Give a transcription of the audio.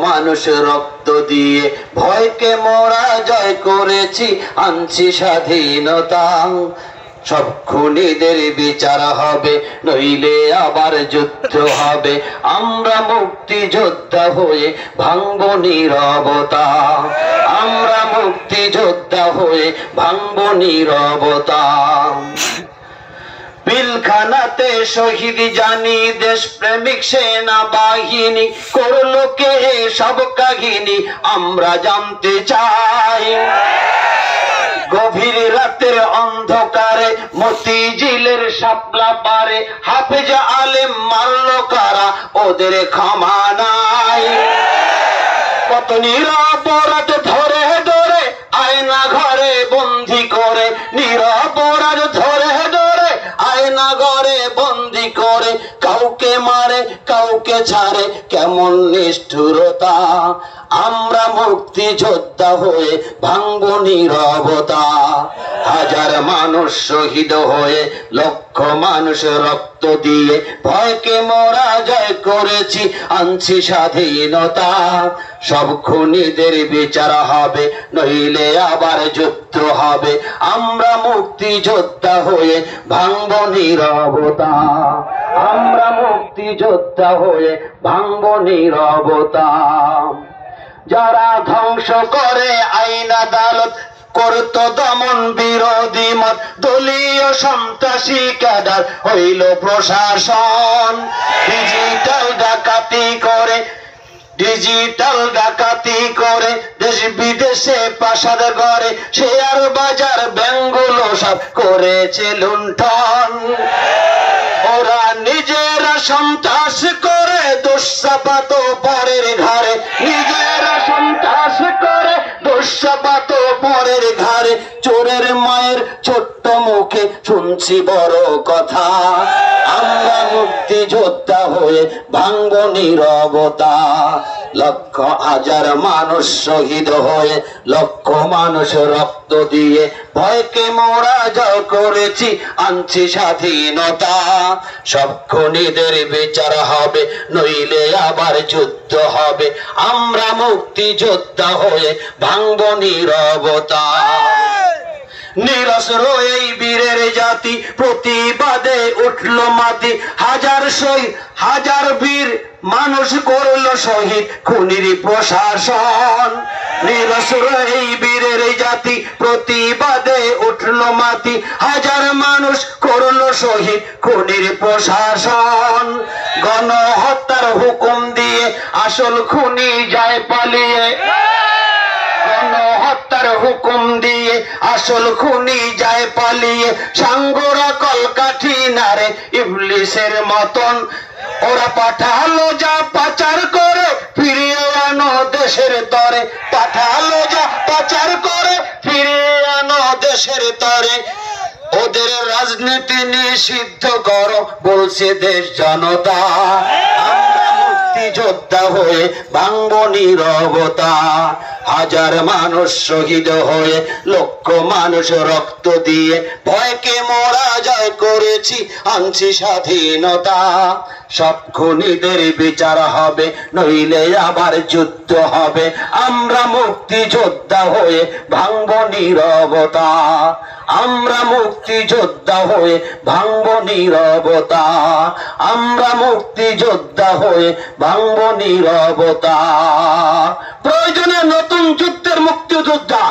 মানুষ রক্ত দিয়ে ভয়কে মোরা জয় করেছি, আনছি স্বাধীনতা। সব খুনিদের বিচার হবে, নইলে আবার যুদ্ধ হবে। আমরা মুক্তিযোদ্ধা হয়ে ভাঙব নীরবতা, আমরা মুক্তিযোদ্ধা হয়ে ভাঙব নীরবতা। পিলখানাতে শহীদ জানি দেশ প্রেমিক সেনা বাহিনী, করলো কে সব কাহিনী আমরা জানতে চাই। গভীর রাতের অন্ধকারে মতিঝিলের শাপলা পারে হাফেজ আলেম মারলো কারা, ওদের ক্ষমা নাই। কত নিরপরাধ ধরে ধরে আয়না ঘরে বন্দি করে, নিরপরাধ ধরে ধরে আয়না ঘরে বন্দি করে। কাউকে মারে কাউকে ছাড়ে, কেমন নিষ্ঠুরতা। আমরা মুক্তিযোদ্ধা হয়ে ভাঙব নীরবতা। হাজার মানুষ শহীদ হয়ে লক্ষ মানুষ রক্ত দিয়ে ভয়কে মোরা জয় করেছি, আনছি স্বাধীনতা। সব খুনিদের বিচার হবে, নইলে আবার যুদ্ধ হবে। আমরা মুক্তিযোদ্ধা হয়ে ভাঙব নীরবতা, আমরা মুক্তিযোদ্ধা হয়ে ভাঙব নীরবতা। যারা ধ্বংস করে আইন আদালত, করত দমন বিরোধী মত, দলীয় সন্ত্রাসী ক্যাডার হইল প্রশাসন। ডিজিটাল ডাকাতি করে, ডিজিটাল ডাকাতি করে দেশ বিদেশে প্রাসাদ গড়ে, শেয়ার বাজার ব্যাংকগুলো সব করেছে লুণ্ঠন। ওরা নিজেরা সন্ত্রাস করে দোষ চাপাত পরের ঘাড়ে, নিজেরা সন্ত্রাস করে দোষ চাপাত পরের ঘাড়ে। চোরের মায়ের ছোট্ট মুখে শুনছি বড় কথা। আমরা মুক্তিযোদ্ধা হয়ে ভাঙব নীরবতা। লক্ষ হাজার মানুষ শহীদ হয়ে লক্ষ মানুষ রক্ত দিয়ে ভয়কে মোরা জয় করেছি, আনছি স্বাধীনতা। সব খুনিদের বিচার হবে, নইলে আবার যুদ্ধ হবে। আমরা মুক্তিযোদ্ধা হয়ে ভাঙব নীরবতা। নিরস্ত্র এই বীরের জাতি প্রতিবাদে উঠল মাটি, হাজার শহীদ হাজার বীর মানুষ করলো শহীদ খুনির প্রশাসন। নিরস্ত্র এই বীরের জাতি প্রতিবাদে উঠল মাটি, হাজার মানুষ করলো শহীদ খুনির প্রশাসন। গণহত্যার হুকুম দিয়ে আসল খুনি যায় পালিয়ে, গণহত্যার হুকুম দিয়ে আসল খুনি যায় পালিয়ে। সাঙ্গরা কলকাঠি নারে ইবলিসের মতন, ওরা পাঠালো যা পাচার করে ফিরিয়ে আনো দেশের তরে, পাঠালো যা পাচার করে ফিরিয়ে আনো দেশের তরে। ওদের রাজনীতি নিষিদ্ধ করো বলছে দেশ জনতা। আমরা মুক্তিযোদ্ধা হয়ে ভাঙব নীরবতা। হাজার মানুষ শহীদ হয়ে লক্ষ মানুষ রক্ত দিয়ে ভয়কে মোরা জয় করেছি, আনছি স্বাধীনতা। সব খুনিদের বিচার হবে, নইলে আবার যুদ্ধ হবে। আমরা মুক্তিযোদ্ধা হয়ে ভাঙব নীরবতা, আমরা মুক্তিযোদ্ধা হয়ে ভাঙব নীরবতা, আমরা মুক্তিযোদ্ধা হয়ে ভাঙব নীরবতা। প্রয়োজনে নতুন যুদ্ধের মুক্তিযোদ্ধা